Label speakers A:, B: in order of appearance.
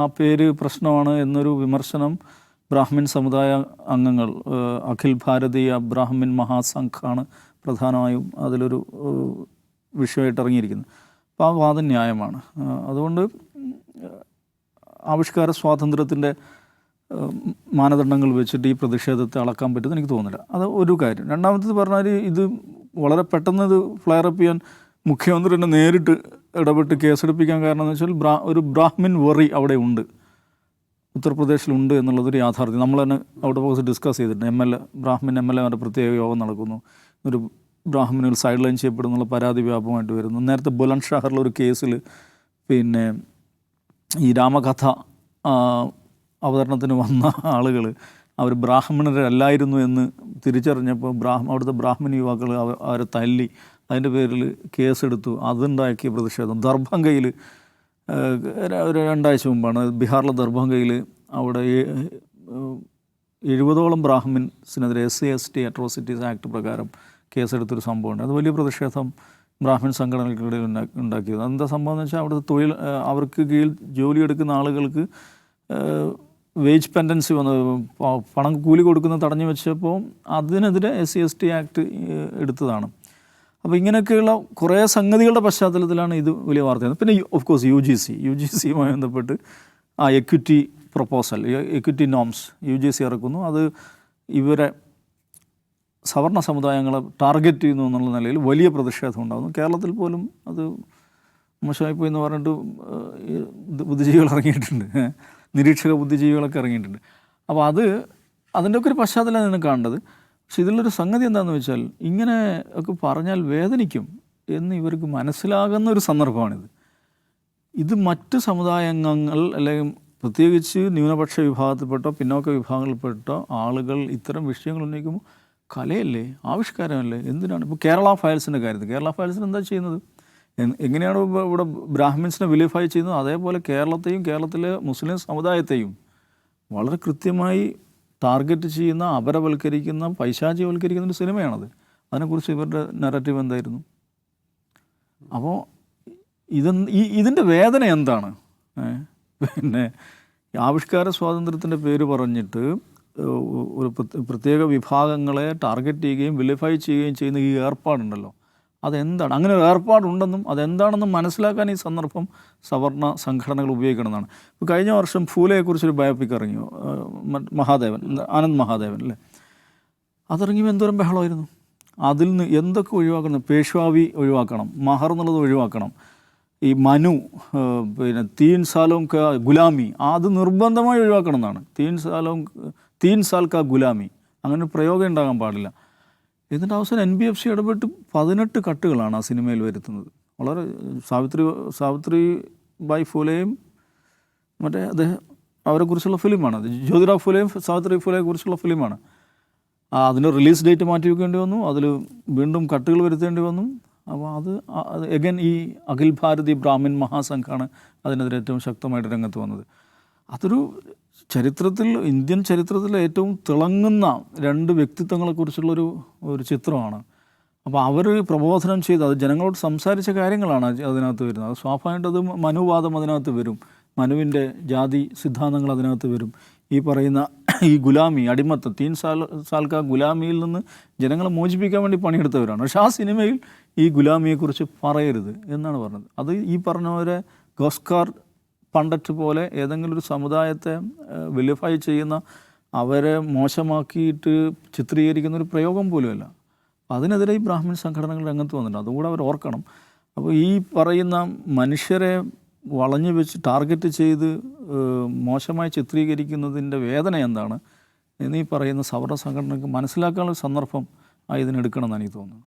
A: ആ പേര് പ്രശ്നമാണ് എന്നൊരു വിമർശനം ബ്രാഹ്മിൻ സമുദായ അംഗങ്ങൾ അഖിൽ ഭാരതീയ ബ്രാഹ്മിൻ മഹാസംഘാണ് പ്രധാനമായും അതിലൊരു വിഷയമായിട്ട് ഇറങ്ങിയിരിക്കുന്നത്. അപ്പോൾ ആ വാദം ന്യായമാണ്. അതുകൊണ്ട് ആവിഷ്കാര സ്വാതന്ത്ര്യത്തിൻ്റെ മാനദണ്ഡങ്ങൾ വെച്ചിട്ട് ഈ പ്രതിഷേധത്തെ അളക്കാൻ പറ്റുമെന്ന് എനിക്ക് തോന്നുന്നില്ല. അത് ഒരു കാര്യം. രണ്ടാമത്തേത് പറഞ്ഞാൽ ഇത് വളരെ പെട്ടെന്ന് ഇത് ഫ്ലെയറപ്പ് ചെയ്യാൻ മുഖ്യമന്ത്രി തന്നെ നേരിട്ട് ഇടപെട്ട് കേസെടുപ്പിക്കാൻ കാരണം എന്ന് വെച്ചാൽ ഒരു ബ്രാഹ്മിൻ വെറി അവിടെ ഉണ്ട്, ഉത്തർപ്രദേശിലുണ്ട് എന്നുള്ളതൊരു യാഥാർത്ഥ്യം. നമ്മൾ തന്നെ അവിടെ പോയി ഡിസ്കസ് ചെയ്തിട്ടുണ്ട്. ബ്രാഹ്മിൻ എം എൽ എമാരുടെ പ്രത്യേക യോഗം നടക്കുന്നു, ഒരു ബ്രാഹ്മിനുകൾ സൈഡ് ലൈൻ ചെയ്യപ്പെടുന്നുള്ള പരാതി വ്യാപകമായിട്ട് വരുന്നു. നേരത്തെ ബുലന്ദ് ഷഹറിലൊരു കേസിൽ പിന്നെ ഈ രാമകഥ അവതരണത്തിന് വന്ന ആളുകൾ അവർ ബ്രാഹ്മണരല്ലായിരുന്നു എന്ന് തിരിച്ചറിഞ്ഞപ്പോൾ അവിടുത്തെ ബ്രാഹ്മണ യുവാക്കൾ അവരെ തല്ലി, അതിൻ്റെ പേരിൽ കേസെടുത്തു. അതുണ്ടാക്കിയ പ്രതിഷേധം ദർഭംഗയിൽ 2 ആഴ്ച മുമ്പാണ് ബീഹാറിലെ ദർഭംഗയിൽ അവിടെ 70ഓളം ബ്രാഹ്മിൻസിനെതിരെ SC/ST അട്രോസിറ്റീസ് ആക്ട് പ്രകാരം കേസെടുത്തൊരു സംഭവമുണ്ട്. അത് വലിയ പ്രതിഷേധം ബ്രാഹ്മിൻ സംഘടനകൾക്കിടയിൽ ഉണ്ടാക്കിയത്. എന്താ സംഭവം എന്ന് വെച്ചാൽ അവിടുത്തെ അവർക്ക് കീഴിൽ ജോലിയെടുക്കുന്ന ആളുകൾക്ക് വേജ് പെൻഡൻസി വന്ന് പണം കൂലി കൊടുക്കുന്നത് തടഞ്ഞു വെച്ചപ്പോൾ അതിനെതിരെ SC/ST ആക്ട് എടുത്തതാണ്. അപ്പോൾ ഇങ്ങനെയൊക്കെയുള്ള കുറേ സംഗതികളുടെ പശ്ചാത്തലത്തിലാണ് ഇത് വലിയ വാർത്തയാണ്. പിന്നെ ഓഫ് കോഴ്സ് UGCയുമായി ബന്ധപ്പെട്ട് ആ equity proposal, equity norms UGC ഇറക്കുന്നു. അത് ഇവരെ സവർണ സമുദായങ്ങളെ ടാർഗറ്റ് ചെയ്യുന്നു എന്നുള്ള നിലയിൽ വലിയ പ്രതിഷേധം ഉണ്ടാകുന്നു. കേരളത്തിൽ പോലും അത് മോശമായിപ്പോയി എന്ന് പറഞ്ഞിട്ട് ബുദ്ധിജീവികൾ ഇറങ്ങിയിട്ടുണ്ട്, നിരീക്ഷക ബുദ്ധിജീവികളൊക്കെ ഇറങ്ങിയിട്ടുണ്ട്. അപ്പോൾ അതിൻ്റെ ഒക്കെ ഒരു പശ്ചാത്തലം നിന്ന് കാണേണ്ടത്. പക്ഷെ ഇതിലൊരു സംഗതി എന്താണെന്ന് വെച്ചാൽ ഇങ്ങനെ ഒക്കെ പറഞ്ഞാൽ വേദനിക്കും എന്ന് ഇവർക്ക് മനസ്സിലാകുന്ന ഒരു സന്ദർഭമാണിത്. ഇത് മറ്റ് സമുദായാംഗങ്ങൾ അല്ലെങ്കിൽ പ്രത്യേകിച്ച് ന്യൂനപക്ഷ വിഭാഗത്തിൽപ്പെട്ട പിന്നോക്ക വിഭാഗങ്ങളിൽപ്പെട്ട ആളുകൾ ഇത്തരം വിഷയങ്ങൾ ഉന്നയിക്കുമ്പോൾ കലയല്ലേ, ആവിഷ്കാരമല്ലേ, എന്തിനാണ്? ഇപ്പോൾ കേരള ഫയൽസിൻ്റെ കാര്യത്തിൽ കേരള ഫയൽസിന് എന്താ ചെയ്യുന്നത്? എങ്ങനെയാണ് ഇവിടെ ബ്രാഹ്മിൻസിനെ വിലിഫൈ ചെയ്യുന്നത്? അതേപോലെ കേരളത്തെയും കേരളത്തിലെ മുസ്ലിം സമുദായത്തെയും വളരെ കൃത്യമായി ടാർഗറ്റ് ചെയ്യുന്ന, അപരവൽക്കരിക്കുന്ന, പൈശാചിവൽക്കരിക്കുന്ന ഒരു സിനിമയാണത്. അതിനെക്കുറിച്ച് ഇവരുടെ നറേറ്റീവ് എന്തായിരുന്നു? അപ്പോൾ ഇതിൻ്റെ വേദന എന്താണ്? പിന്നെ ആവിഷ്കാര സ്വാതന്ത്ര്യത്തിൻ്റെ പേര് പറഞ്ഞിട്ട് ഒരു പ്രത്യേക വിഭാഗങ്ങളെ ടാർഗറ്റ് ചെയ്യുകയും വിലിഫൈ ചെയ്യുകയും ചെയ്യുന്ന ഈ ഏർപ്പാടുണ്ടല്ലോ, അതെന്താണ്? അങ്ങനെ ഒരു ഏർപ്പാടുണ്ടെന്നും അതെന്താണെന്നും മനസ്സിലാക്കാൻ ഈ സന്ദർഭം സവർണ സംഘടനകൾ ഉപയോഗിക്കണമെന്നാണ്. ഇപ്പോൾ കഴിഞ്ഞ വർഷം ഫൂലെയെക്കുറിച്ചൊരു ബയോപിക് ഇറങ്ങി, ആനന്ദ് മഹാദേവൻ അല്ലേ, അതിറങ്ങിയപ്പോൾ എന്തോരം ബഹളമായിരുന്നു. അതിൽ നിന്ന് എന്തൊക്കെ ഒഴിവാക്കണം? പേഷ്വാവി ഒഴിവാക്കണം, മഹർ എന്നുള്ളത് ഒഴിവാക്കണം, ഈ മനു, പിന്നെ തീൻ സാലോം കാ ഗുലാമി അത് നിർബന്ധമായി ഒഴിവാക്കണം എന്നാണ്. തീൻ സാൽ കാ ഗുലാമി അങ്ങനെ ഒരു പ്രയോഗം ഉണ്ടാകാൻ പാടില്ല. എന്നിട്ട് അവസാനം NBFC ഇടപെട്ട് 18 കട്ടുകളാണ് ആ സിനിമയിൽ വരുത്തുന്നത്. വളരെ സാവിത്രി ബായ് ഫൂലെയും മറ്റേ അവരെക്കുറിച്ചുള്ള ഫിലിമാണ്. ജ്യോതിറാവ് ഫൂലെയും സാവിത്രി ഫൂലെയെ കുറിച്ചുള്ള ഫിലിമാണ്. അതിൻ്റെ റിലീസ് ഡേറ്റ് മാറ്റി വെക്കേണ്ടി വന്നു, അതിൽ വീണ്ടും കട്ടുകൾ വരുത്തേണ്ടി വന്നു. അപ്പോൾ അത് എഗൻ ഈ അഖിൽ ഭാരതി ബ്രാഹ്മിൻ മഹാസംഘാണ് അതിനെതിരെ ഏറ്റവും ശക്തമായിട്ട് രംഗത്ത് വന്നത്. അതൊരു ഇന്ത്യൻ ചരിത്രത്തിൽ ഏറ്റവും തിളങ്ങുന്ന 2 വ്യക്തിത്വങ്ങളെക്കുറിച്ചുള്ളൊരു ചിത്രമാണ്. അപ്പോൾ അവർ പ്രബോധനം ചെയ്ത് അത് ജനങ്ങളോട് സംസാരിച്ച കാര്യങ്ങളാണ് അതിനകത്ത് വരുന്നത്. അത് സ്വാഭാവികമായിട്ട് അത് മനുവാദം അതിനകത്ത് വരും, മനുവിൻ്റെ ജാതി സിദ്ധാന്തങ്ങൾ അതിനകത്ത് വരും. ഈ പറയുന്ന ഈ ഗുലാമി, അടിമത്തം, തീൻ സാൽക്ക ഗുലാമിയിൽ നിന്ന് ജനങ്ങളെ മോചിപ്പിക്കാൻ വേണ്ടി പണിയെടുത്തവരാണ്. പക്ഷേ ആ സിനിമയിൽ ഈ ഗുലാമിയെക്കുറിച്ച് പറയരുത് എന്നാണ് പറഞ്ഞത്. അത് ഈ പറഞ്ഞവരെ ഗോസ്കാർ പണ്ടറ്റ് പോലെ ഏതെങ്കിലും ഒരു സമുദായത്തെ വിലിഫൈ ചെയ്യുന്ന, അവരെ മോശമാക്കിയിട്ട് ചിത്രീകരിക്കുന്ന ഒരു പ്രയോഗം പോലുമല്ല. അതിനെതിരെ ഈ ബ്രാഹ്മിൻ സംഘടനകൾ രംഗത്ത് വന്നിട്ടുണ്ട്. അതുകൂടെ അവർ ഓർക്കണം. അപ്പോൾ ഈ പറയുന്ന മനുഷ്യരെ വളഞ്ഞു വെച്ച് ടാർഗറ്റ് ചെയ്ത് മോശമായി ചിത്രീകരിക്കുന്നതിൻ്റെ വേദന എന്താണ് എന്നീ പറയുന്ന സവർണ സംഘടനകൾക്ക് മനസ്സിലാക്കാനുള്ള സന്ദർഭം ഇതിനെടുക്കണം എന്നാണ് എനിക്ക് തോന്നുന്നത്.